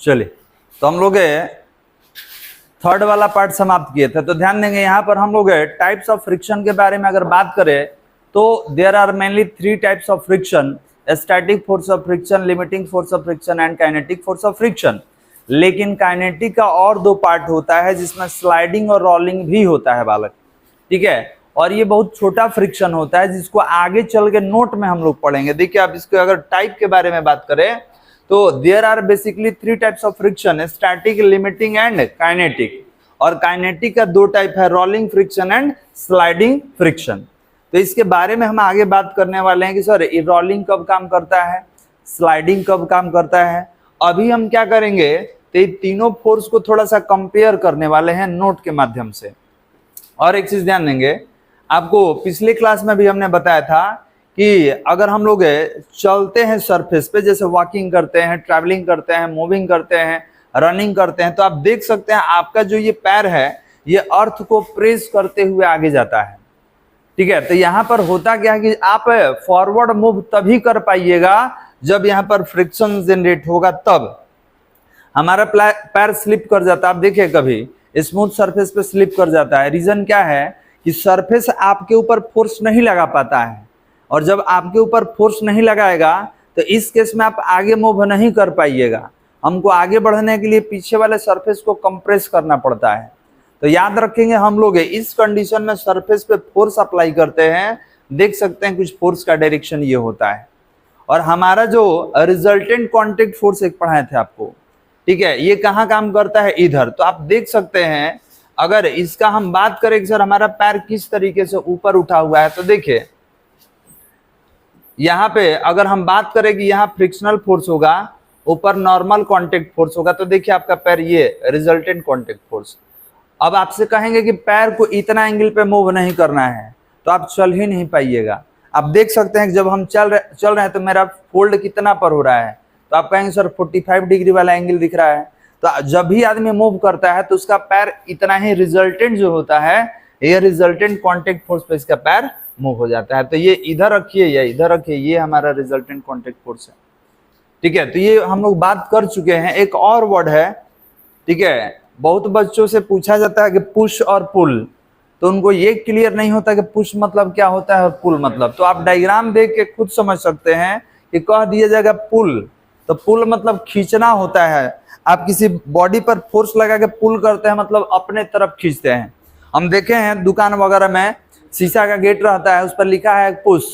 चलिए, तो हम लोग थर्ड वाला पार्ट समाप्त किए थे। तो ध्यान देंगे यहाँ पर हम लोग टाइप्स ऑफ फ्रिक्शन के बारे में अगर बात करें तो there are mainly 3 types of friction: static force of friction, limiting force of friction and kinetic force of friction. लेकिन काइनेटिक का और 2 पार्ट होता है जिसमें स्लाइडिंग और रोलिंग भी होता है बालक, ठीक है। और ये बहुत छोटा फ्रिक्शन होता है जिसको आगे चल के नोट में हम लोग पढ़ेंगे। देखिए, आप इसके अगर टाइप के बारे में बात करें तो there are basically 3 types of friction: static, limiting and kinetic. और काइनेटिक का 2 टाइप है: rolling friction and sliding friction. तो इसके बारे में हम आगे बात करने वाले हैं कि सर ये रोलिंग कब काम करता है, स्लाइडिंग कब काम करता है। अभी हम क्या करेंगे तो ये तीनों फोर्स को थोड़ा सा कंपेयर करने वाले हैं नोट के माध्यम से। और एक चीज ध्यान देंगे, आपको पिछले क्लास में भी हमने बताया था कि अगर हम लोग चलते हैं सरफेस पे, जैसे वॉकिंग करते हैं, ट्रैवलिंग करते हैं, मूविंग करते हैं, रनिंग करते हैं, तो आप देख सकते हैं आपका जो ये पैर है ये अर्थ को प्रेस करते हुए आगे जाता है, ठीक है। तो यहाँ पर होता क्या है कि आप फॉरवर्ड मूव तभी कर पाइएगा जब यहाँ पर फ्रिक्शन जनरेट होगा, तब हमारा पैर स्लिप कर जाता है। आप देखिए कभी स्मूथ सरफेस पे स्लिप कर जाता है, रीजन क्या है कि सरफेस आपके ऊपर फोर्स नहीं लगा पाता है। और जब आपके ऊपर फोर्स नहीं लगाएगा तो इस केस में आप आगे मूव नहीं कर पाइएगा। हमको आगे बढ़ने के लिए पीछे वाले सरफेस को कंप्रेस करना पड़ता है। तो याद रखेंगे, हम लोग इस कंडीशन में सरफेस पे फोर्स अप्लाई करते हैं, देख सकते हैं कुछ फोर्स का डायरेक्शन ये होता है। और हमारा जो रिजल्टेंट कॉन्टेक्ट फोर्स एक पढ़ाए थे आपको, ठीक है, ये कहाँ काम करता है, इधर। तो आप देख सकते हैं अगर इसका हम बात करें कि सर हमारा पैर किस तरीके से ऊपर उठा हुआ है, तो देखिए यहाँ पे अगर हम बात करें कि यहाँ फ्रिक्शनल फोर्स होगा, ऊपर नॉर्मल कांटेक्ट फोर्स होगा, तो देखिए आपका पैर ये रिजल्टेंट कांटेक्ट फोर्स। अब आपसे कहेंगे कि पैर को इतना एंगल पे मूव नहीं करना है तो आप चल ही नहीं पाइएगा। आप देख सकते हैं कि जब हम चल रहे हैं तो मेरा फोल्ड कितना पर हो रहा है, तो आप कहेंगे सर 45 डिग्री वाला एंगल दिख रहा है। तो जब भी आदमी मूव करता है तो उसका पैर इतना ही रिजल्टेंट जो होता है, ये रिजल्टेंट कांटेक्ट फोर्स पे इसका पैर मूव हो जाता है। तो ये इधर रखिए या इधर रखिए, ये हमारा रिजल्टेंट कांटेक्ट फोर्स है, ठीक है। तो ये हम लोग बात कर चुके हैं। एक और वर्ड है, ठीक है, बहुत बच्चों से पूछा जाता है कि पुश और पुल, तो उनको ये क्लियर नहीं होता कि पुश मतलब क्या होता है और पुल मतलब। तो आप डायग्राम देख के खुद समझ सकते हैं कि कह दिया जाएगा पुल, तो पुल मतलब खींचना होता है। आप किसी बॉडी पर फोर्स लगा के पुल करते हैं, मतलब अपने तरफ खींचते हैं। हम देखे हैं दुकान वगैरह में शीशा का गेट रहता है, उस पर लिखा है पुश।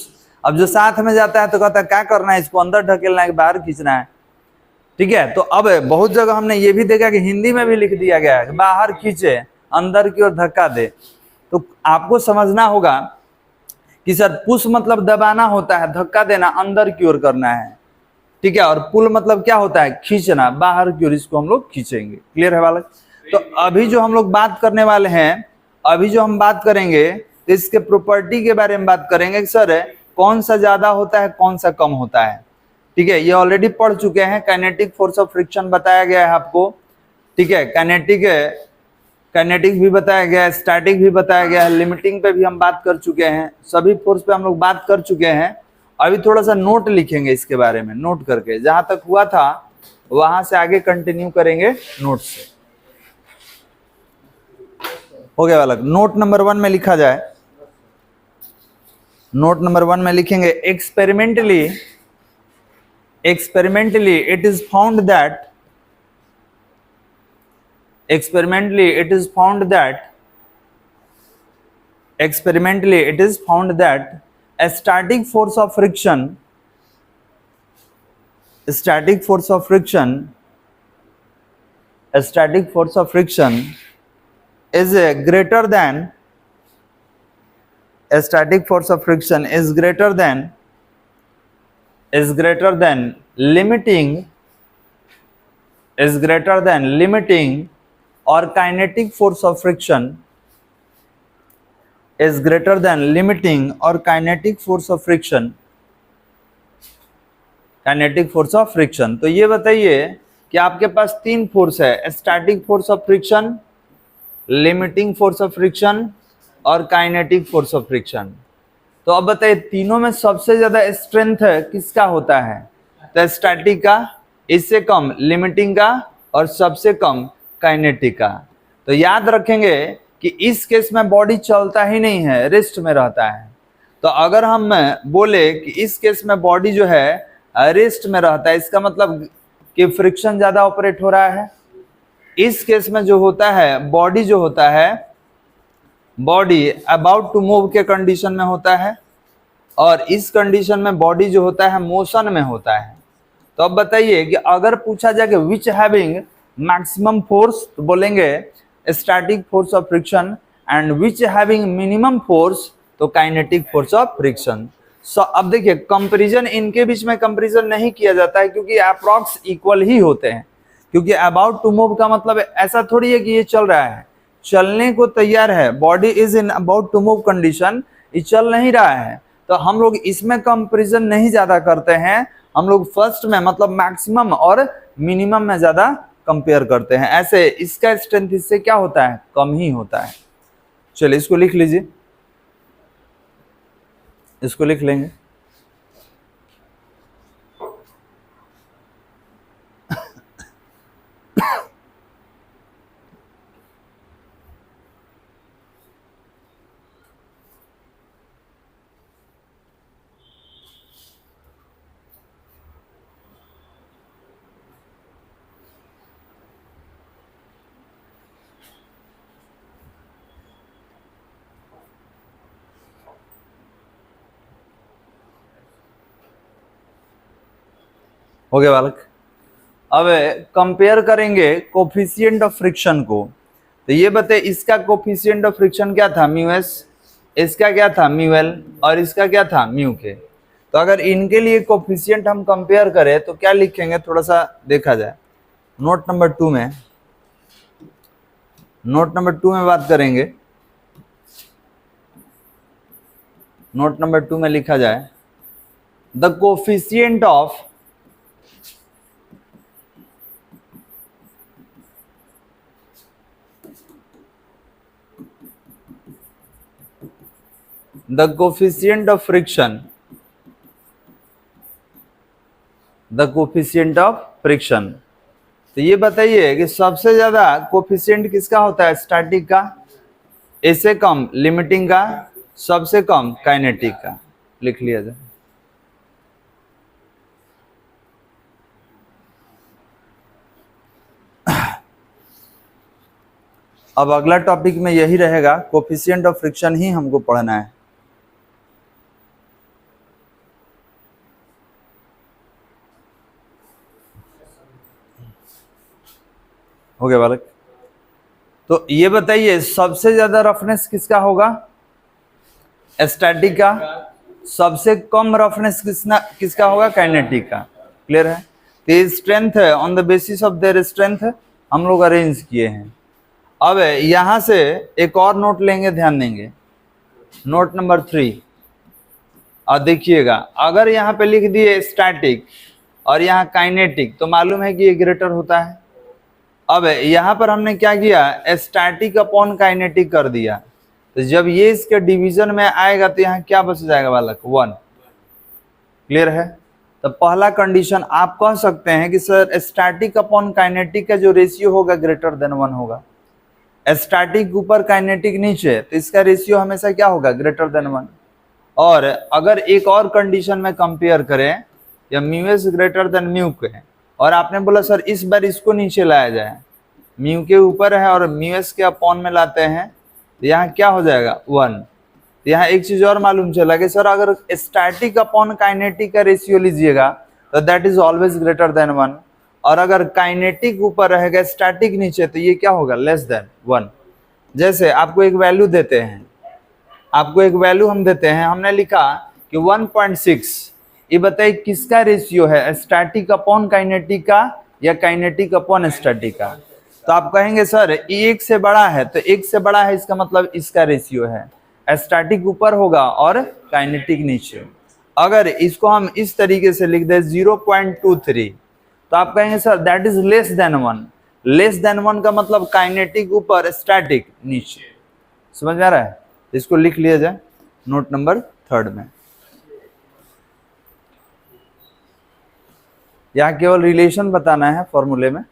अब जो साथ में जाता है तो कहता है क्या करना है, इसको अंदर ढकेलना है, बाहर खींचना है, ठीक है। तो अब बहुत जगह हमने ये भी देखा कि हिंदी में भी लिख दिया गया है बाहर खींचे, अंदर की ओर धक्का दे। तो आपको समझना होगा कि सर पुश मतलब दबाना होता है, धक्का देना, अंदर की ओर करना है, ठीक है। और पुल मतलब क्या होता है, खींचना, बाहर की ओर, इसको हम लोग खींचेंगे। क्लियर है बालक? तो अभी जो हम लोग बात करने वाले हैं, अभी जो हम बात करेंगे तो इसके प्रॉपर्टी के बारे में बात करेंगे कि सर कौन सा ज्यादा होता है, कौन सा कम होता है, ठीक है। ये ऑलरेडी पढ़ चुके हैं। काइनेटिक फोर्स ऑफ फ्रिक्शन बताया गया है आपको, ठीक है। काइनेटिक भी बताया गया है, स्टैटिक भी बताया गया है, लिमिटिंग पे भी हम बात कर चुके हैं, सभी फोर्स पे हम लोग बात कर चुके हैं। अभी थोड़ा सा नोट लिखेंगे इसके बारे में, नोट करके जहां तक हुआ था वहां से आगे कंटिन्यू करेंगे नोट से। हो गया बालक? नोट नंबर 1 में लिखा जाए, नोट नंबर 1 में लिखेंगे experimentally it is found that a static force of friction is greater than limiting or kinetic force of friction is greater than limiting or kinetic force of friction. तो ये बताइए कि आपके पास 3 फोर्स है, static force of friction, limiting force of friction और kinetic force of friction. तो अब बताइए तीनों में सबसे ज्यादा स्ट्रेंथ किसका होता है? तो स्टैटिक का, इससे कम लिमिटिंग का और सबसे कम काइनेटिक का। तो याद रखेंगे कि इस केस में बॉडी चलता ही नहीं है, रेस्ट में रहता है। तो अगर हम बोले कि इस केस में बॉडी जो है रेस्ट में रहता है, इसका मतलब कि फ्रिक्शन ज्यादा ऑपरेट हो रहा है। इस केस में जो होता है बॉडी जो होता है, बॉडी अबाउट टू मूव के कंडीशन में होता है, और इस कंडीशन में बॉडी जो होता है मोशन में होता है। तो अब बताइए कि अगर पूछा जाए कि विच हैविंग मैक्सिमम फोर्स, तो बोलेंगे static force of friction, and which having minimum force, तो काइनेटिक फोर्स ऑफ फ्रिक्शन। सो अब देखिए कंपैरिजन इनके बीच में कंपैरिजन नहीं किया जाता है, क्योंकि अप्रॉक्स इक्वल ही होते हैं। क्योंकि अबाउट टू मूव का मतलब ऐसा थोड़ी है कि ये चल रहा है, चलने को तैयार है, body is in about to move condition, ये चल नहीं रहा है। तो हम लोग इसमें कंपैरिजन नहीं ज्यादा करते हैं, हम लोग फर्स्ट में मतलब मैक्सिमम और मिनिमम में ज्यादा कंपेयर करते हैं। ऐसे इसका स्ट्रेंथ इससे क्या होता है, कम ही होता है। चलिए इसको लिख लीजिए, इसको लिख लेंगे। हो गया बालक। अब कंपेयर करेंगे कोफिशिएंट ऑफ फ्रिक्शन को। तो ये बताइए इसका कोफिशिएंट ऑफ फ्रिक्शन क्या था, म्यू एस, इसका क्या था म्यू एल, और इसका क्या था म्यू के। तो अगर इनके लिए कोफिशिएंट हम कंपेयर करें तो क्या लिखेंगे, थोड़ा सा देखा जाए। नोट नंबर 2 में, नोट नंबर 2 में बात करेंगे। नोट नंबर 2 में लिखा जाए the coefficient of the coefficient of friction, the coefficient of friction। तो ये बताइए कि सबसे ज्यादा कोफिशिएंट किसका होता है, स्टैटिक का, इससे कम लिमिटिंग का, सबसे कम काइनेटिक का। लिख लिया जाए। अब अगला टॉपिक में यही रहेगा, कोफिशिएंट ऑफ फ्रिक्शन ही हमको पढ़ना है। हो गया बालक। तो ये बताइए सबसे ज्यादा रफनेस किसका होगा, स्टैटिक का, सबसे कम रफनेस किसका होगा, काइनेटिक का। क्लियर है। तो स्ट्रेंथ है, on the basis of their strength हम लोग अरेंज किए हैं। अब यहां से एक और नोट लेंगे, ध्यान देंगे, नोट नंबर 3। और देखिएगा अगर यहाँ पे लिख दिए स्टैटिक और यहाँ काइनेटिक, तो मालूम है कि ये ग्रेटर होता है। अब यहाँ पर हमने क्या किया, स्टैटिक अपॉन काइनेटिक कर दिया। तो जब ये इसके डिवीजन में आएगा तो यहाँ क्या बच जाएगा बालक, 1। क्लियर है। तो पहला कंडीशन आप कह सकते हैं कि सर स्टैटिक अपॉन काइनेटिक का जो रेशियो होगा ग्रेटर देन 1 होगा। स्टैटिक ऊपर काइनेटिक नीचे, तो इसका रेशियो हमेशा क्या होगा, ग्रेटर देन 1। और अगर एक और कंडीशन में कंपेयर करें, या mu S greater than mu के, और आपने बोला सर इस बार इसको नीचे लाया जाए, म्यू के ऊपर है और म्यू एस के अपॉन में लाते हैं, तो यहाँ क्या हो जाएगा, 1। तो यहाँ एक चीज और मालूम चला कि सर अगर स्टैटिक अपॉन काइनेटिक का रेशियो लीजिएगा तो that is always greater than 1, और अगर काइनेटिक ऊपर रहेगा स्टैटिक नीचे, तो ये क्या होगा, लेस देन 1। जैसे आपको एक वैल्यू देते हैं, आपको एक वैल्यू हम देते हैं, हमने लिखा कि 1.6, ये बताइए किसका रेशियो है, स्टैटिक अपॉन काइनेटिक का या काइनेटिक अपॉन स्टैटिक का। तो आप कहेंगे सर ये 1 से बड़ा है, तो 1 से बड़ा है इसका मतलब इसका रेशियो है, स्टैटिक ऊपर होगा और काइनेटिक नीचे। अगर इसको हम इस तरीके से लिख दे 0.23, तो आप कहेंगे sir that is less than 1। Less than 1 का मतलब काइनेटिक ऊपर स्टैटिक नीचे। समझ में आ रहा है। इसको लिख लिया जाए नोट नंबर 3 में। यहाँ केवल रिलेशन बताना है फॉर्मूले में।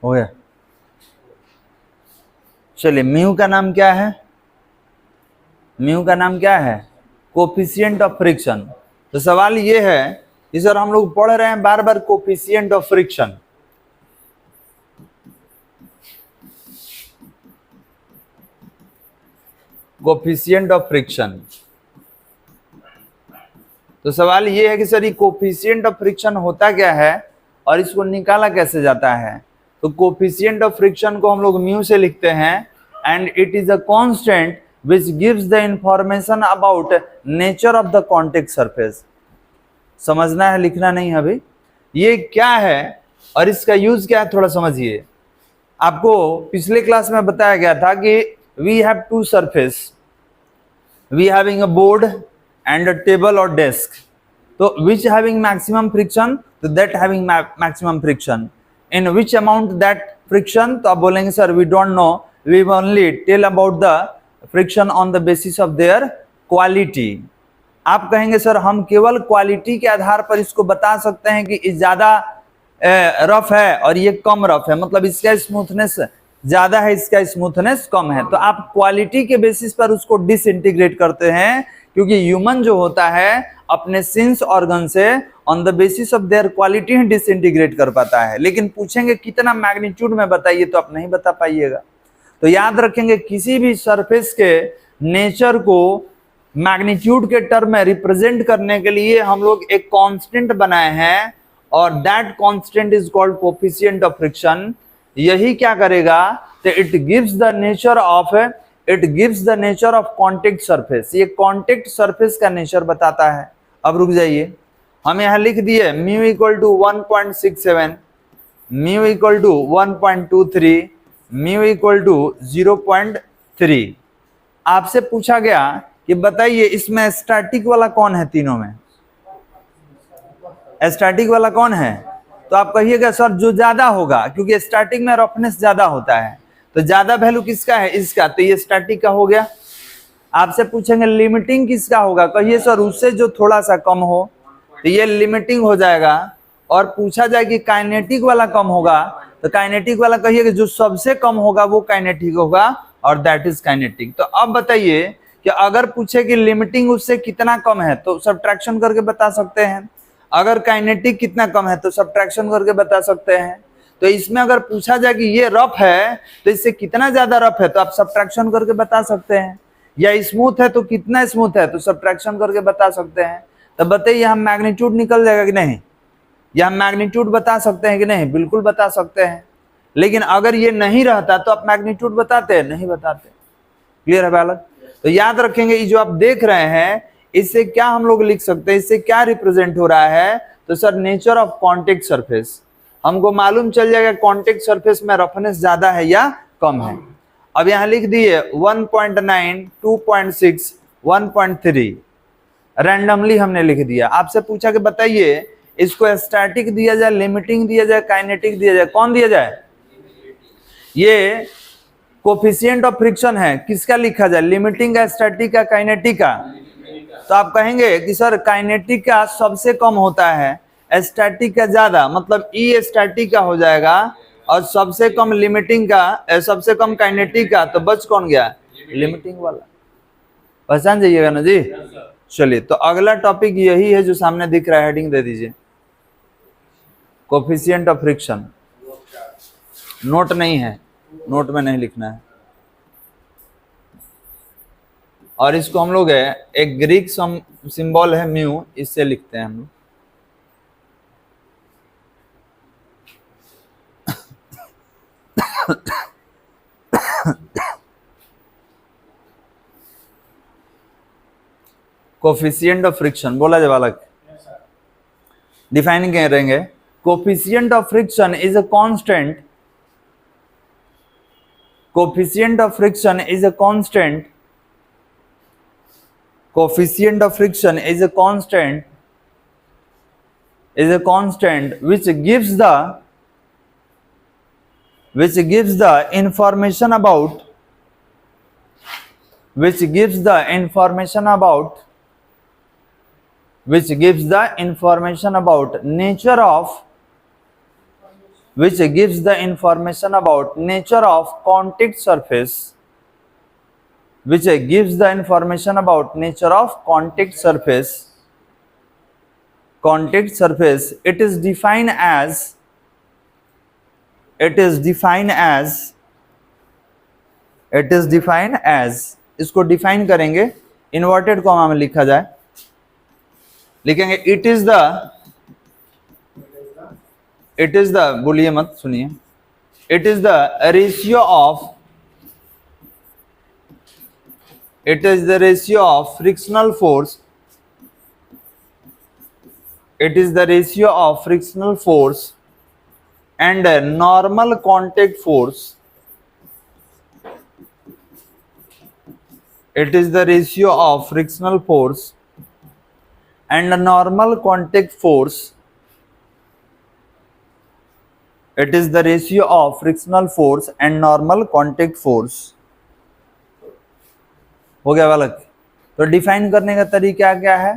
हो गया। चलिए, म्यू का नाम क्या है? म्यू का नाम क्या है? Coefficient of friction. तो सवाल ये है कि सर हम लोग पढ़ रहे हैं बार बार coefficient of friction, coefficient of friction. तो सवाल ये है कि सर ये कोफिशिएंट ऑफ फ्रिक्शन होता क्या है और इसको निकाला कैसे जाता है? तो कोफिशिएंट ऑफ फ्रिक्शन को हम लोग म्यू से लिखते हैं and it is a constant which gives the information about nature of the contact surface। समझना है, लिखना नहीं है अभी। ये क्या है और इसका यूज क्या है थोड़ा समझिए। आपको पिछले क्लास में बताया गया था कि we have two surface, we having a board and a table or desk। तो which having maximum friction, तो that having maximum friction, in which amount that friction, तो आप बोलेंगे sir we don't know, we only tell about the friction on the basis of their quality. आप कहेंगे sir हम केवल quality के आधार पर इसको बता सकते हैं कि ज्यादा रफ है और ये कम रफ है, मतलब इसका स्मूथनेस ज्यादा है, इसका स्मूथनेस कम है। तो आप क्वालिटी के बेसिस पर उसको डिसइंटीग्रेट करते हैं, क्योंकि ह्यूमन जो होता है अपने सेंस ऑर्गन से on the basis of their quality he disintegrate कर पाता है। लेकिन पूछेंगे कितना मैग्नीट्यूड में बताइए, तो आप नहीं बता पाइएगा। तो याद रखेंगे किसी भी सरफेस के नेचर को मैग्नीट्यूड के टर्म में रिप्रेजेंट करने के लिए हम लोग एक कांस्टेंट बनाए हैं और that constant is called coefficient of friction. यही क्या करेगा, तो it gives the nature of contact surface. ये कांटेक्ट सरफेस का नेचर बताता है। अब रुक जाइए, हम यहां लिख दिए mu equal to 1.67, mu equal to 1.23, mu equal to 0.3। आपसे पूछा गया कि बताइए इसमें स्टैटिक वाला कौन है? तीनों में स्टैटिक वाला कौन है? तो आप कहिएगा सर जो ज्यादा होगा, क्योंकि स्टैटिक में रफनेस ज्यादा होता है। तो ज्यादा वैल्यू किसका है? इसका। तो ये स्टैटिक का हो गया। आपसे पूछेंगे लिमिटिंग किसका होगा? कहिए सर उससे जो थोड़ा सा कम हो, तो ये लिमिटिंग हो जाएगा। और पूछा जाए कि काइनेटिक वाला कम होगा, तो काइनेटिक वाला कहिए कि जो सबसे कम होगा वो काइनेटिक होगा और दैट इज काइनेटिक। तो अब बताइए कि अगर पूछे कि लिमिटिंग उससे कितना कम है तो सब्ट्रैक्शन करके बता सकते हैं, अगर काइनेटिक कितना कम है तो सब्ट्रैक्शन करके बता सकते हैं। तो इसमें अगर पूछा जाए कि ये रफ है तो इससे कितना ज्यादा रफ है तो आप सब्ट्रैक्शन करके बता सकते हैं, या स्मूथ है तो कितना स्मूथ है तो सब्ट्रैक्शन करके बता सकते हैं। तो बताइए यहाँ मैग्नीट्यूड निकल जाएगा कि नहीं? या मैग्नीट्यूड बता सकते हैं कि नहीं? बिल्कुल बता सकते हैं। लेकिन अगर ये नहीं रहता तो आप मैग्नीट्यूड बताते हैं? नहीं बताते। क्लियर है बालक? तो याद रखेंगे ये जो आप देख रहे हैं इससे क्या हम लोग लिख सकते हैं, इससे क्या रिप्रेजेंट हो रहा है? तो sir nature of contact surface. हमको मालूम चल जाएगा कॉन्टेक्ट सरफेस में रफनेस ज्यादा है या कम है। अब यहाँ लिख दिए 1.9, 2.6, 1.3 रैंडमली हमने लिख दिया। आपसे पूछा कि बताइए इसको स्टैटिक दिया जाए, लिमिटिंग दिया जाए, काइनेटिक दिया जाए, कौन दिया जाए? ये कोफिशिएंट ऑफ फ्रिक्शन है, किसका लिखा जाए? लिमिटिंग का, स्टैटिक का, काइनेटिक का? तो आप कहेंगे कि सर काइनेटिक का सबसे कम होता है, स्टैटिक का ज्यादा, मतलब ई स्टैटिक का हो जाएगा और सबसे कम लिमिटिंग का, सबसे कम काइनेटिक का। तो बच कौन गया? लिमिटिंग वाला। पहचान जाइएगा ना जी। चलिए, तो अगला टॉपिक यही है जो सामने दिख रहा है, हेडिंग दे दीजिए, कोफिशिएंट ऑफ फ्रिक्शन। नोट नहीं है, नोट में नहीं लिखना है। और इसको हम लोग एक ग्रीक सिंबल है म्यू, इससे लिखते हैं हम लोग। कोफिशिएंट ऑफ फ्रिक्शन बोला जाए बालक? डिफाइन करेंगे, coefficient of friction is a constant, coefficient of friction is a constant, coefficient of friction is a constant, which gives the information about nature of which gives the information about nature of contact surface, which gives the information about nature of contact surface. Contact surface, it is defined as, इसको define करेंगे, inverted comma में लिखा जाए, लिखेंगे it is the, बोलिए मत, सुनिए, it is the ratio of, frictional force, it is the ratio of frictional force and normal contact force. It is the ratio of frictional force and normal contact force. It is the ratio of frictional force and normal contact force. हो गया बालक? तो define करने का तरीका क्या है?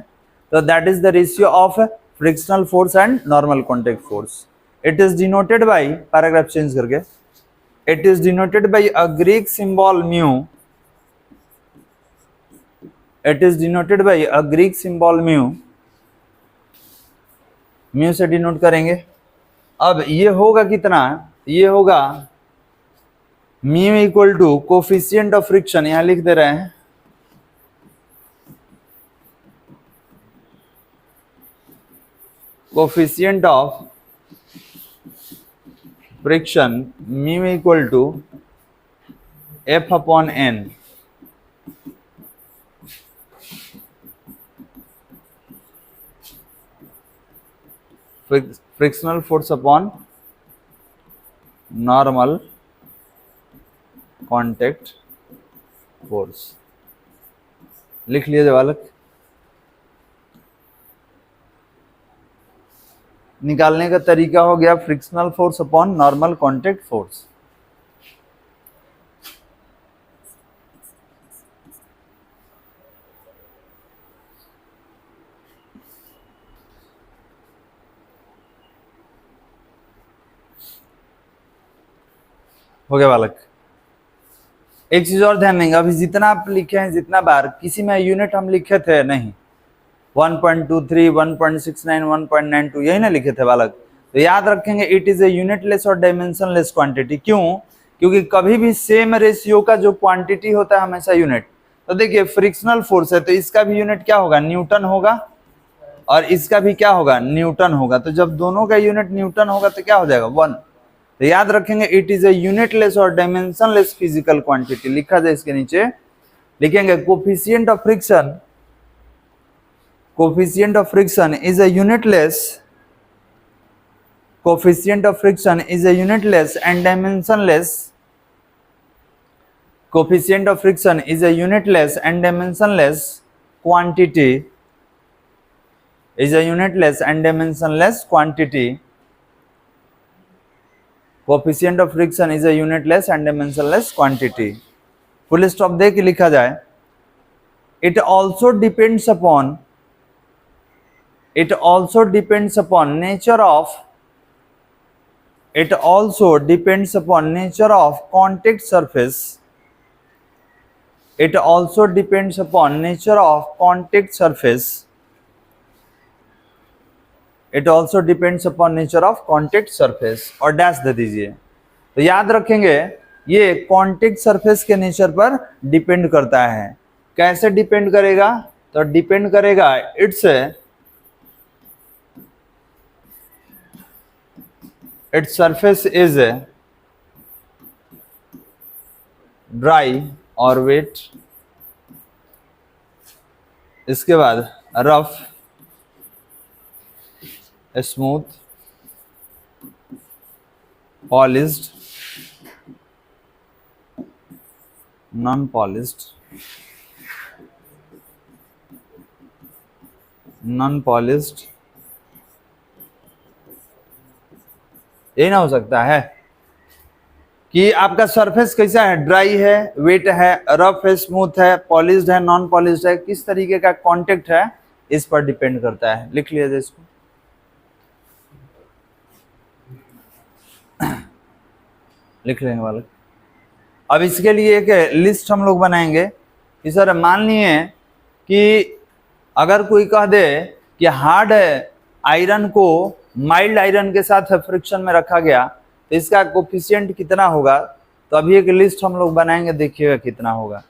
तो that is the ratio of frictional force and normal contact force. It is denoted by, paragraph change करके, it is denoted by a Greek symbol mu. It is denoted by a Greek symbol mu. Mu से denote करेंगे. अब ये होगा कितना? ये होगा mu equal to coefficient of friction, यहां लिख दे रहे हैं, coefficient of friction mu equal to F upon N. Frictional force upon normal contact force. लिख लीजिए बालक. निकालने का तरीका हो गया frictional force upon normal contact force. हो गया बालक. एक चीज और ध्यान देंगे, अभी जितना आप लिखे हैं, जितना बार किसी में यूनिट हम लिखे थे नहीं, 1.23, 1.69, 1.92 यही ना लिखे थे बालक. तो याद रखेंगे इट इज ए यूनिटलेस और डायमेंशनलेस क्वांटिटी. क्यों? क्योंकि कभी भी सेम रेशियो का जो क्वांटिटी होता है हमेशा यूनिट. तो देखिए फ्रिक्शनल फोर्स है तो इसका भी यूनिट क्या होगा? न्यूटन होगा, और इसका भी क्या होगा? न्यूटन होगा. तो जब दोनों का यूनिट न्यूटन होगा तो क्या हो जाएगा? 1. तो याद रखेंगे इट इज ए यूनिटलेस और डायमेंशनलेस फिजिकल क्वांटिटी. लिखा जाए इसके नीचे, लिखेंगे coefficient of friction, coefficient of friction is a unitless, coefficient of friction is a unitless and dimensionless, coefficient of friction is a unitless and dimensionless quantity, is a unitless and dimensionless quantity. Coefficient of friction is a unitless and dimensionless quantity. Full stop दे के लिखा जाए, it also depends upon nature of, it also depends upon nature of contact surface, it also depends upon nature of contact surface, it also depends upon nature of contact surface. और dash दे दीजिए. तो याद रखेंगे ये contact surface के nature पर depend करता है. कैसे डिपेंड करेगा? तो डिपेंड करेगा its surface is dry or wet, इसके बाद rough, smooth, polished, non polished, यही ना हो सकता है कि आपका सरफेस कैसा है? ड्राई है, वेट है, रफ है, स्मूथ है, पॉलिश्ड है, नॉन पॉलिश्ड है, किस तरीके का कांटेक्ट है इस पर डिपेंड करता है. लिख लीजिए इसको. लिख लेंगे बालक। अब इसके लिए एक लिस्ट हम लोग बनाएंगे कि सर मान लिए कि अगर कोई कह दे कि हार्ड आयरन को माइल्ड आयरन के साथ फ्रिक्शन में रखा गया तो इसका कोफिशिएंट कितना होगा, तो अभी एक लिस्ट हम लोग बनाएंगे, देखिएगा कितना होगा।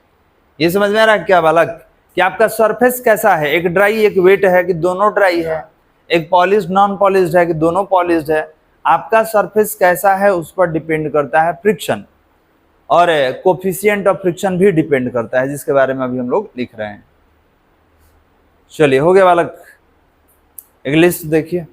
ये समझ में आ रहा है क्या बालक कि आपका सरफेस कैसा है, एक ड्राई एक वेट है कि दोनों ड्राई है, एक पॉलिश्ड नॉन पॉलिश्ड है कि दोनों पॉलिश्ड है। आपका सरफेस कैसा है उस पर डिपेंड करता है फ्रिक्शन, और कोफिशिएंट ऑफ फ्रिक्शन भी डिपेंड करता है, जिसके बारे में अभी हम लोग लिख रहे हैं। चलिए हो गया बालक, एक लिस्ट देखिए।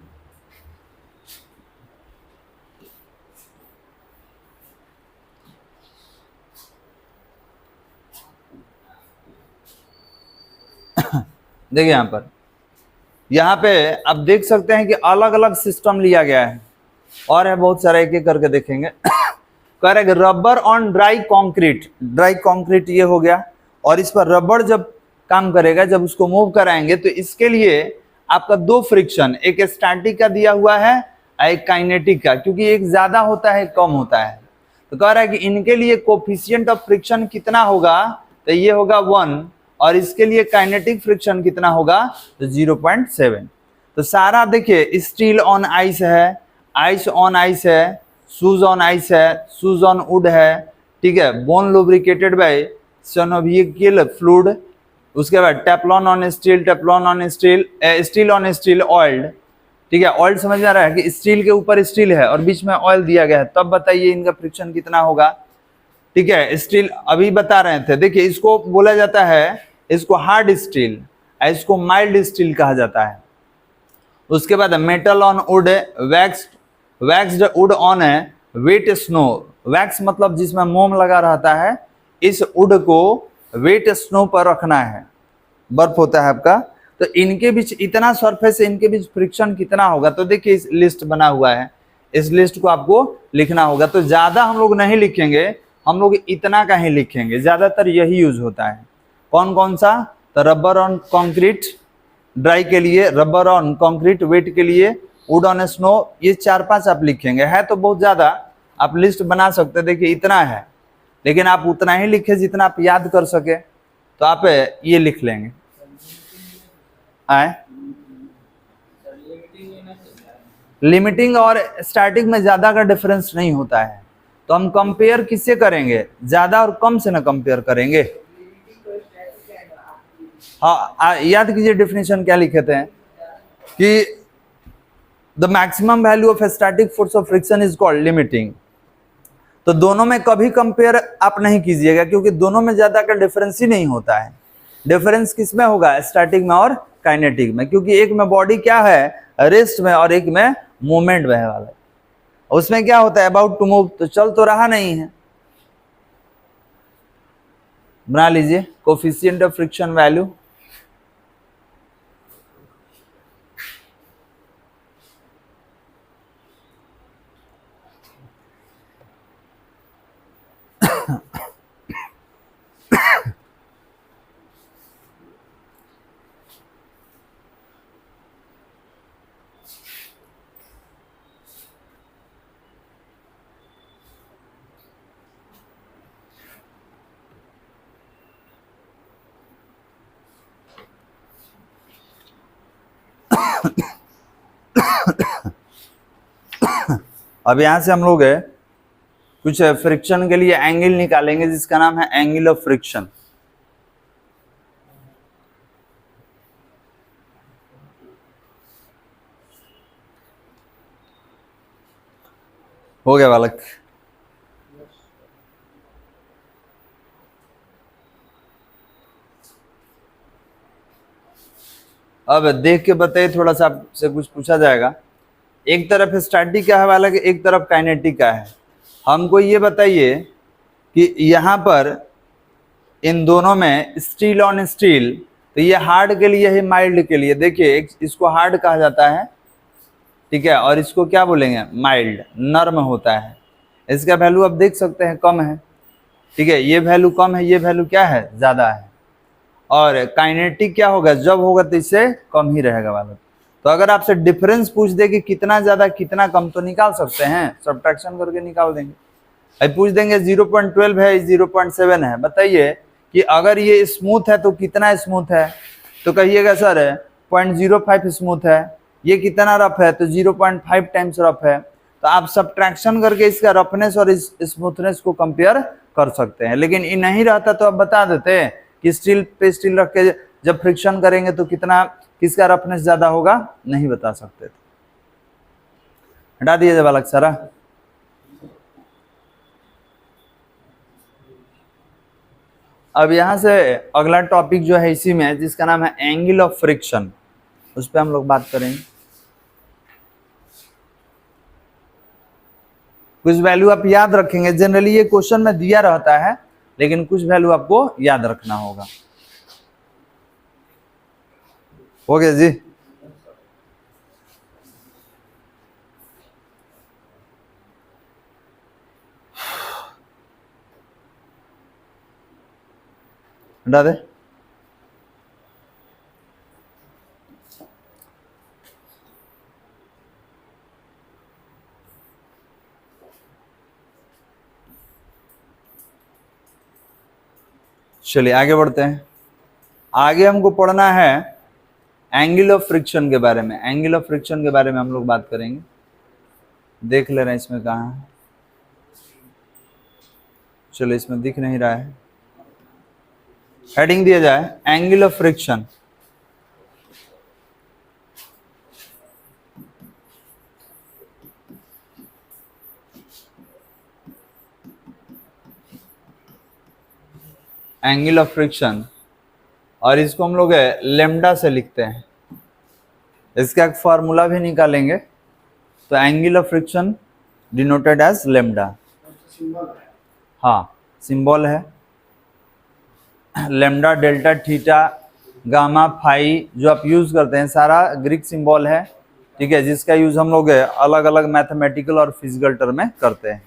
देखिए यहाँ पे आप देख सकते हैं कि अलग अलग सिस्टम लिया गया है, और है बहुत सारा, एक एक करके देखेंगे। Correct, rubber on dry concrete, dry concrete ये हो गया, और इस पर रबर जब काम करेगा, जब उसको मूव कराएंगे तो इसके लिए आपका दो फ्रिक्शन, एक स्टैटिक का दिया हुआ है, एक काइनेटिक का, क्योंकि एक ज्यादा होता है कम होता है। तो कह रहा है कि इनके लिए कोफिशिएंट ऑफ फ्रिक्शन कितना होगा, तो ये होगा 1, और इसके लिए काइनेटिक फ्रिक्शन कितना होगा, तो 0.7। तो सारा देखिए, स्टील ऑन आइस है, आइस ऑन आइस है, शूज ऑन आइस है, शूज ऑन वुड है, ठीक है, bone lubricated by synovial fluid, उसके बाद Teflon on steel, Teflon on steel, steel on steel oiled, ठीक है। ऑयल समझ में आ रहा है कि स्टील के ऊपर स्टील है और बीच में ऑयल दिया गया है, तब बताइए इनका फ्रिक्शन कितना होगा, ठीक है। स्टील अभी बता रहे थे, देखिए इसको बोला जाता है, इसको हार्ड स्टील, इसको माइल्ड स्टील कहा जाता है। उसके बाद metal on wood, waxed wood on wet snow, wax मतलब जिसमें मोम लगा रहता है, इस वुड को वेट स्नो पर रखना है, बर्फ होता है आपका, तो इनके बीच इतना सरफेस है, इनके बीच फ्रिक्शन कितना होगा। तो देखिए इस लिस्ट बना हुआ है, इस लिस्ट को आपको लिखना होगा। तो ज्यादा हम लोग नहीं लिखेंगे, हम लोग इतना का ही लिखेंगे, ज्यादातर यही यूज होता है। कौन कौन सा, तो रबर ऑन कंक्रीट ड्राई के लिए, रबर ऑन कंक्रीट वेट के लिए, वुड ऑन स्नो, ये 4-5 आप लिखेंगे। है तो बहुत ज्यादा, आप लिस्ट बना सकते हैं, देखिए इतना है, लेकिन आप उतना ही लिखे जितना आप याद कर सके, तो आप ये लिख लेंगे। आए लिमिटिंग और स्टैटिक में ज्यादा का डिफरेंस नहीं होता है, तो हम कंपेयर किससे करेंगे, ज्यादा और कम से ना कंपेयर करेंगे। हाँ याद कीजिए डेफिनेशन क्या लिखे थे कि the maximum value of static force of friction is called limiting. तो दोनों में कभी कंपेयर आप नहीं कीजिएगा, क्योंकि दोनों में ज्यादा का डिफरेंस ही नहीं होता है। डिफरेंस किसमें होगा, स्टैटिक में और काइनेटिक में, क्योंकि एक में बॉडी क्या है, रेस्ट में, और एक में मूवमेंट में है वाला। उसमें क्या होता है, अबाउट टू मूव, तो चल तो रहा नहीं है। बना लीजिए कोफिशिएंट ऑफ फ्रिक्शन वैल्यू, अब यहां से हम लोग कुछ फ्रिक्शन के लिए एंगल निकालेंगे, जिसका नाम है एंगल ऑफ फ्रिक्शन। हो गया बालक, अब देख के बताइए, थोड़ा सा आपसे कुछ पूछा जाएगा। एक तरफ स्टैटिक का है वाला, एक तरफ काइनेटिक का है। हमको ये बताइए कि यहाँ पर इन दोनों में स्टील ऑन स्टील, तो ये हार्ड के लिए है, माइल्ड के लिए। देखिए इसको हार्ड कहा जाता है, ठीक है, और इसको क्या बोलेंगे, माइल्ड, नर्म होता है। इसका वैल्यू आप देख सकते हैं कम है, ठीक है, ये वैल्यू कम है, ये वैल्यू क्या है, ज्यादा है। और काइनेटिक क्या होगा, जब होगा तो इससे कम ही रहेगा वाला। तो अगर आपसे डिफरेंस पूछ दे कि कितना ज्यादा कितना कम, तो निकाल सकते हैं, सब्ट्रैक्शन करके निकाल देंगे। अब पूछ देंगे 0.12 है 0.7 है, बताइए कि अगर ये स्मूथ है तो कितना स्मूथ है, तो कहिएगा सर 0.05 स्मूथ है। ये कितना रफ है, तो 0.5 टाइम्स रफ है। तो आप सब्ट्रैक्शन करके इसका रफनेस और इस स्मूथनेस को कंपेयर कर सकते हैं। लेकिन ये नहीं रहता तो आप बता देते कि स्टील पे स्टील रख के जब फ्रिक्शन करेंगे तो कितना, किसका रफनेस ज्यादा होगा, नहीं बता सकते थे। हटा दिए बालक सारा। अब यहां से अगला टॉपिक जो है इसी में, जिसका नाम है एंगल ऑफ फ्रिक्शन, उस पर हम लोग बात करेंगे। कुछ वैल्यू आप याद रखेंगे, जनरली ये क्वेश्चन में दिया रहता है, लेकिन कुछ वैल्यू आपको याद रखना होगा। हो गया जी। हटा दे। चलिए आगे बढ़ते हैं। आगे हमको पढ़ना है एंगल ऑफ फ्रिक्शन के बारे में। एंगल ऑफ फ्रिक्शन के बारे में हम लोग बात करेंगे। देख ले रहे हैं इसमें कहाँ है, चलो इसमें दिख नहीं रहा है। हेडिंग दिया जाए angle of friction. Angle of friction, और इसको हम लोग लेमडा से लिखते हैं। इसका एक फॉर्मूला भी निकालेंगे। तो angle of friction denoted as lambda. हाँ, सिंबल है lambda, delta, theta, gamma, phi, जो आप यूज करते हैं सारा ग्रीक सिंबल है, ठीक है, जिसका यूज हम लोग अलग अलग मैथमेटिकल और फिजिकल टर्म में करते हैं।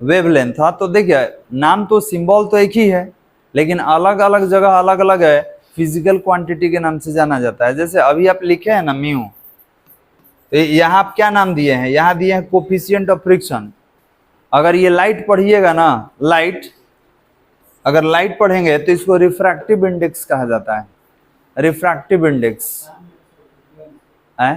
वेवलेंथ, हाँ, तो देखिए नाम तो सिंबल तो एक ही है, लेकिन अलग अलग जगह अलग अलग है, फिजिकल क्वांटिटी के नाम से जाना जाता है। जैसे अभी आप लिखे हैं ना म्यू, तो यहाँ आप क्या नाम दिए हैं, यहाँ दिए हैं कोफिशिएंट ऑफ फ्रिक्शन। अगर ये लाइट पढ़िएगा ना, लाइट, अगर लाइट पढ़ेंगे तो इसको रिफ्रैक्टिव इंडेक्स कहा जाता है। रिफ्रैक्टिव इंडेक्स है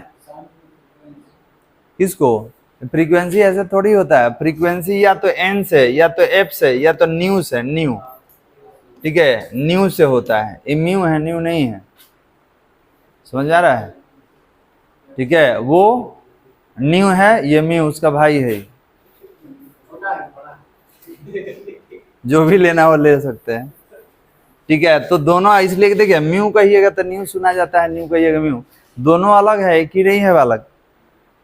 किसको, फ्रीक्वेंसी ऐसे थोड़ी होता है। फ्रीक्वेंसी या तो एन से, या तो एफ से, या तो न्यू से, न्यू, ठीक है, न्यू से होता है। ये म्यू है, न्यू नहीं है, समझ आ रहा है, ठीक है, वो न्यू है, ये म्यू उसका भाई है। जो भी लेना हो ले सकते हैं, ठीक है। तो दोनों इसलिए देखिए, म्यू कहिएगा तो न्यू सुना जाता है, न्यू कहिएगा म्यू, दोनों अलग है, एक ही नहीं है अलग।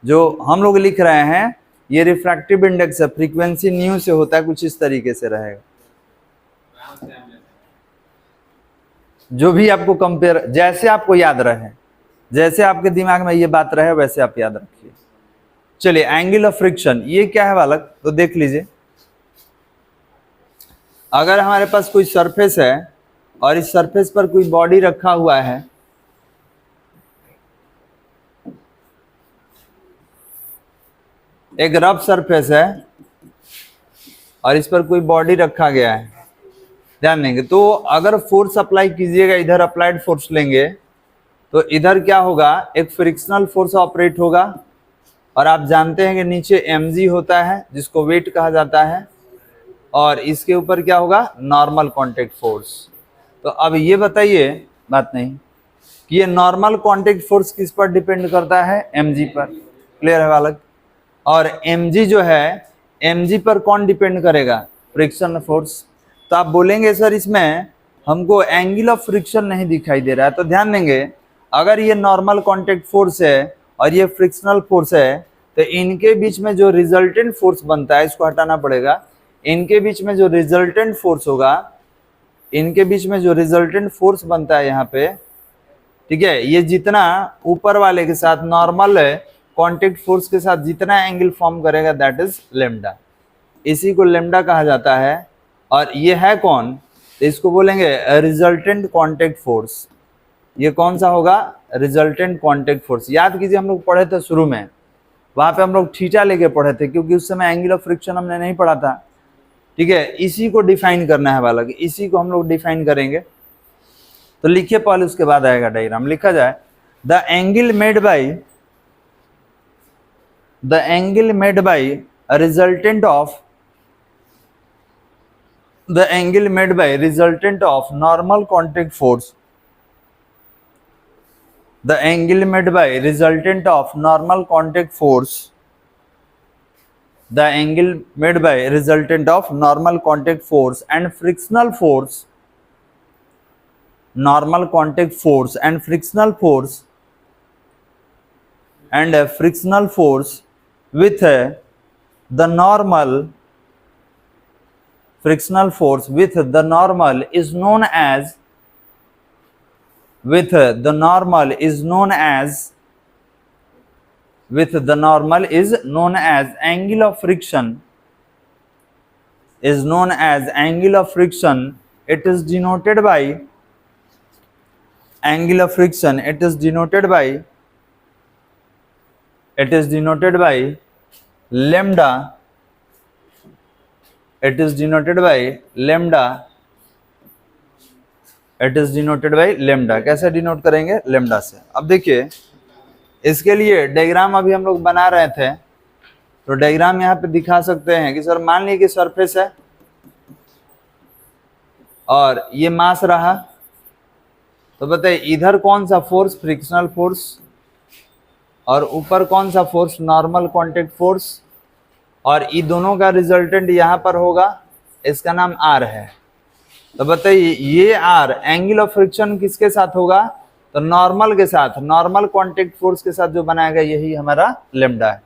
जो हम लोग लिख रहे हैं ये रिफ्रैक्टिव इंडेक्स है, फ्रीक्वेंसी न्यू से होता है, कुछ इस तरीके से रहेगा। जो भी आपको कंपेयर, जैसे आपको याद रहे, जैसे आपके दिमाग में ये बात रहे, वैसे आप याद रखिए। चलिए एंगल ऑफ फ्रिक्शन ये क्या है बालक, तो देख लीजिए। अगर हमारे पास कोई सरफेस है और इस सरफेस पर कोई बॉडी रखा हुआ है, एक रफ सरफेस है और इस पर कोई बॉडी रखा गया है, ध्यान देंगे। तो अगर फोर्स अप्लाई कीजिएगा, इधर अप्लाइड फोर्स लेंगे तो इधर क्या होगा, एक फ्रिक्शनल फोर्स ऑपरेट होगा, और आप जानते हैं कि नीचे mg होता है जिसको वेट कहा जाता है, और इसके ऊपर क्या होगा, नॉर्मल कांटेक्ट फोर्स। तो अब ये बताइए, बात नहीं कि ये नॉर्मल कांटेक्ट फोर्स किस पर डिपेंड करता है, mg पर, क्लियर है बालक। और mg जो है, mg पर कौन डिपेंड करेगा, फ्रिक्शन फोर्स। तो आप बोलेंगे सर इसमें हमको एंगल ऑफ फ्रिक्शन नहीं दिखाई दे रहा है, तो ध्यान देंगे, अगर ये नॉर्मल कांटेक्ट फोर्स है और ये फ्रिक्शनल फोर्स है, तो इनके बीच में जो रिजल्टेंट फोर्स बनता है, इसको हटाना पड़ेगा, इनके बीच में जो रिजल्टेंट फोर्स होगा, इनके बीच में जो रिजल्टेंट फोर्स बनता है यहाँ पे, ठीक है, ये जितना ऊपर वाले के साथ नॉर्मल कांटेक्ट फोर्स के साथ जितना एंगल फॉर्म करेगा, दैट इज लेमडा। इसी को लेमडा कहा जाता है। और ये है कौन, तो इसको बोलेंगे रिजल्टेंट कांटेक्ट फोर्स। ये कौन सा होगा, रिजल्टेंट कांटेक्ट फोर्स। याद कीजिए हम लोग पढ़े थे शुरू में वहां पे हम लोग थीटा लेके पढ़े थे, क्योंकि उस समय एंगल ऑफ फ्रिक्शन हमने नहीं पढ़ा था। ठीक है, इसी को डिफाइन करना है बालक, इसी को हम लोग डिफाइन करेंगे। तो लिखिए पहले, उसके बाद आएगा डायग्राम। लिखा जाए the angle made by resultant of normal contact force, the angle made by resultant of normal contact force, the angle made by resultant of normal contact force and frictional force, normal contact force and frictional force with the normal frictional force with the normal is known as angle of friction, it is denoted by lambda, कैसे denote करेंगे? Lambda से। अब देखिए, इसके लिए diagram अभी हम लोग बना रहे थे, तो डायग्राम यहाँ पे दिखा सकते हैं कि सर मान लीजिए कि सरफेस है और ये मास रहा, तो बताइए इधर कौन सा फोर्स? फ्रिक्शनल फोर्स, और ऊपर कौन सा फोर्स? नॉर्मल कॉन्टैक्ट फोर्स, और ये दोनों का रिजल्टेंट यहाँ पर होगा, इसका नाम आर है। तो बताइए ये आर एंगल ऑफ फ्रिक्शन किसके साथ होगा? तो नॉर्मल के साथ, नॉर्मल कॉन्टैक्ट फोर्स के साथ जो बनाएगा यही हमारा लैम्डा है।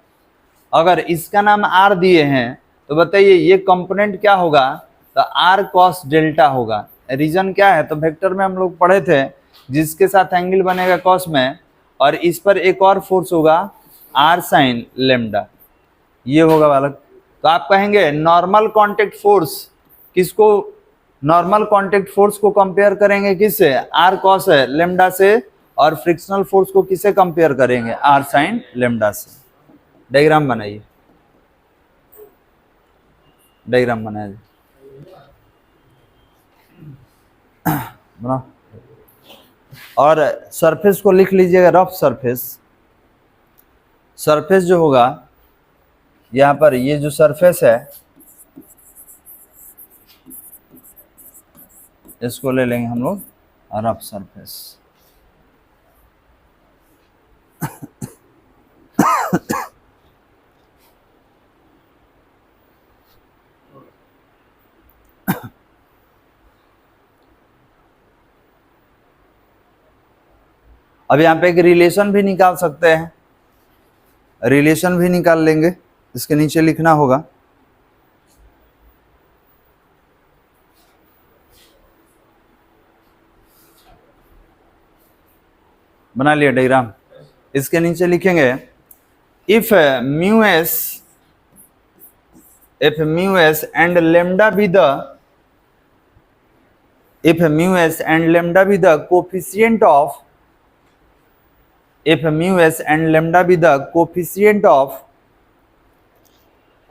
अगर इसका नाम आर दिए हैं तो बताइए ये कंपोनेंट क्या होगा? तो आर कॉस डेल्टा होगा। रीजन क्या है? तो वेक्टर में हम लोग पढ़े थे, जिसके साथ एंगल बनेगा कॉस में, और इस पर एक और फोर्स होगा आर साइन लैम्डा, ये होगा बालक। तो आप कहेंगे नॉर्मल कॉन्टैक्ट फोर्स किसको? नॉर्मल कॉन्टैक्ट फोर्स को कंपेयर करेंगे किससे? आर कॉस है लैम्डा से, और फ्रिक्शनल फोर्स को किससे कंपेयर करेंगे? आर साइन लैम्डा से। डायग्राम बनाइए, डायग्राम बनाइए, बनाओ। और सरफेस को लिख लीजिएगा, रफ सरफेस। सरफेस जो होगा यहाँ पर, ये जो सरफेस है इसको ले लेंगे हम लोग रफ सरफेस। अब यहाँ पे एक रिलेशन भी निकाल सकते हैं, रिलेशन भी निकाल लेंगे, इसके नीचे लिखना होगा। बना लिया डायग्राम? इसके नीचे लिखेंगे if mu S and lambda be the coefficient of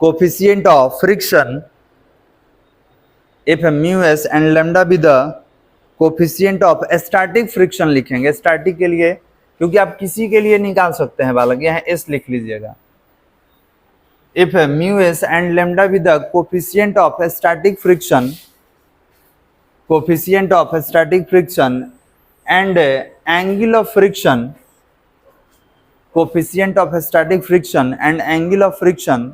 friction, coefficient of static friction लिखेंगे। स्टैटिक के लिए, क्योंकि आप किसी के लिए निकाल सकते हैं बालक, यहाँ एस लिख लीजिएगा। If mu S and lambda be the coefficient of static friction and angle of friction, coefficient of static friction and angle of friction,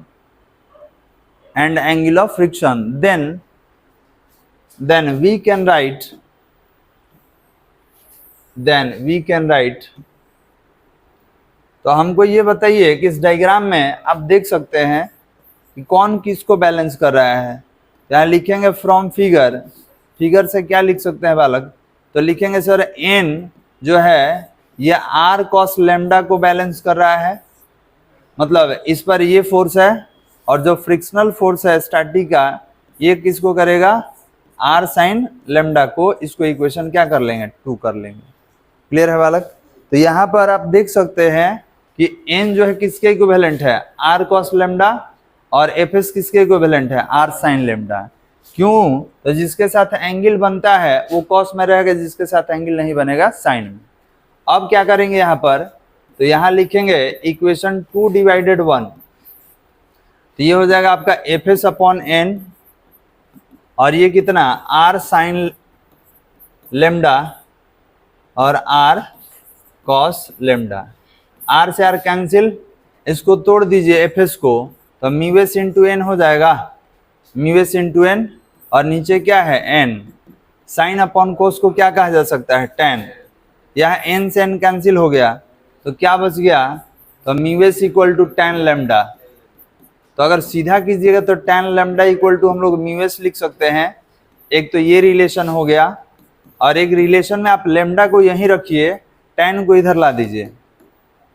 then we can write, तो हमको ये बताइए कि इस डायग्राम में आप देख सकते हैं कि कौन किसको बैलेंस कर रहा है। यहाँ लिखेंगे फ्रॉम फिगर, फिगर से क्या लिख सकते हैं बालक? तो लिखेंगे सर एन जो है ये आर कॉस लैम्डा को बैलेंस कर रहा है, मतलब इस पर ये फोर्स है, और जो फ्रिक्शनल फोर्स है स्टैटिक का, ये किसको करेगा? आर साइन लैम्डा को। इसको इक्वेशन क्या कर लेंगे? 2 कर लेंगे। क्लियर है बालक? तो यहाँ पर आप देख सकते हैं कि n जो है किसके इक्विवेलेंट है, r cos लैम्डा, और fs किसके इक्विवेलेंट है, r sin लैम्डा। क्यों, तो जिसके साथ एंगल बनता है वो cos में रहेगा, जिसके साथ एंगल नहीं बनेगा sin में। अब क्या करेंगे यहाँ पर, तो यहाँ लिखेंगे इक्वेशन 2 डिवाइडेड 1, तो ये हो जाएगा आपका fs अपॉन n, और ये कितना r sin लेम्डा और r cos लेम्डा। r से r कैंसिल, इसको तोड़ दीजिए fs को, तो म्यू इंटू एन हो जाएगा, म्यू इंटू एन, और नीचे क्या है n, साइन अपॉन कोस को क्या कहा जा सकता है, tan। यह n से n कैंसिल हो गया, तो क्या बच गया, तो mu equal to tan lambda. तो अगर सीधा कीजिएगा तो tan लेम्डा इक्वल टू हम लोग म्यू लिख सकते हैं। एक तो ये रिलेशन हो गया, और एक रिलेशन में आप लेम्डा को यहीं रखिए, tan को इधर ला दीजिए।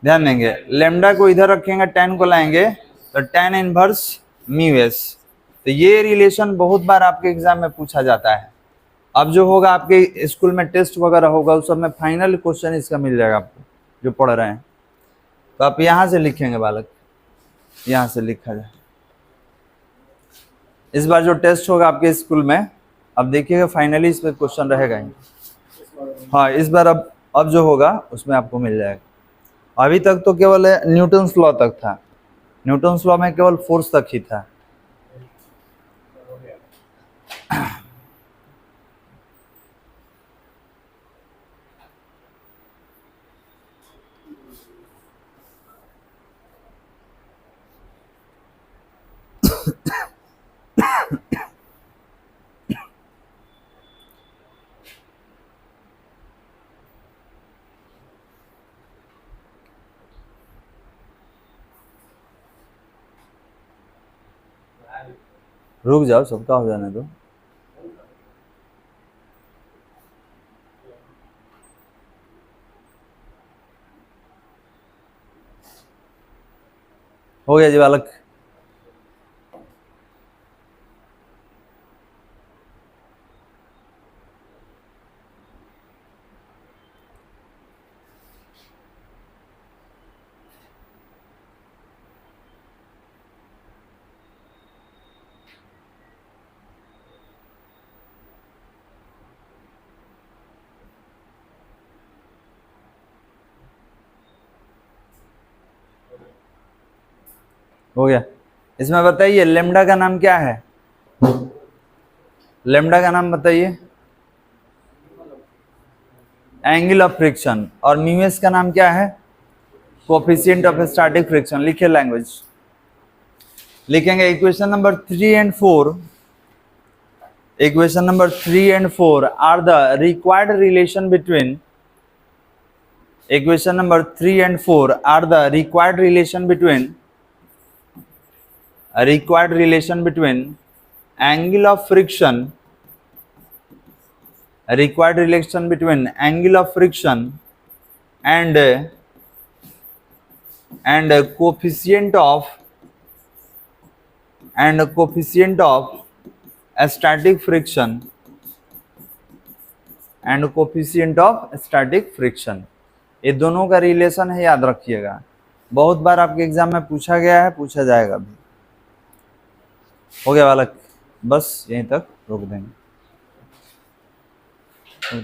ध्यान देंगे, लेम्डा को इधर रखेंगे, tan को लाएंगे, तो tan इनवर्स म्यू। तो ये रिलेशन बहुत बार आपके एग्जाम में पूछा जाता है। अब जो होगा आपके स्कूल में टेस्ट वगैरह होगा उस सब में फाइनल क्वेश्चन इसका मिल जाएगा आपको जो पढ़ रहे हैं। तो आप यहाँ से लिखेंगे बालक, यहाँ से लिखा जाए। इस बार जो टेस्ट होगा आपके स्कूल में, अब देखिएगा फाइनली इस पर क्वेश्चन रहेगा ही। हाँ, इस बार अब जो होगा उसमें आपको मिल जाएगा। अभी तक तो केवल न्यूटन्स लॉ तक था, न्यूटन्स लॉ में केवल फोर्स तक ही था। रुक जाओ, सबका हो जाने दो। हो गया जी बालक। हो गया। इसमें बताइए लेम्डा का नाम क्या है, लेम्डा का नाम बताइए, एंगल ऑफ फ्रिक्शन। और म्यू का नाम क्या है, कोएफिशिएंट ऑफ स्टैटिक फ्रिक्शन। लिखिए लैंग्वेज, लिखेंगे equation number 3 and 4, equation number 3 and 4 are the required relation between, equation number 3 and 4 are the required relation between, required relation between angle of friction, required relation between angle of friction and coefficient of static friction and coefficient of static friction। ये दोनों का relation है, याद रखिएगा। बहुत बार आपके exam में पूछा गया है, पूछा जाएगा भी। हो गया बालक, बस यहीं तक रोक देंगे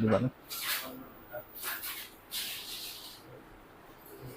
बालक।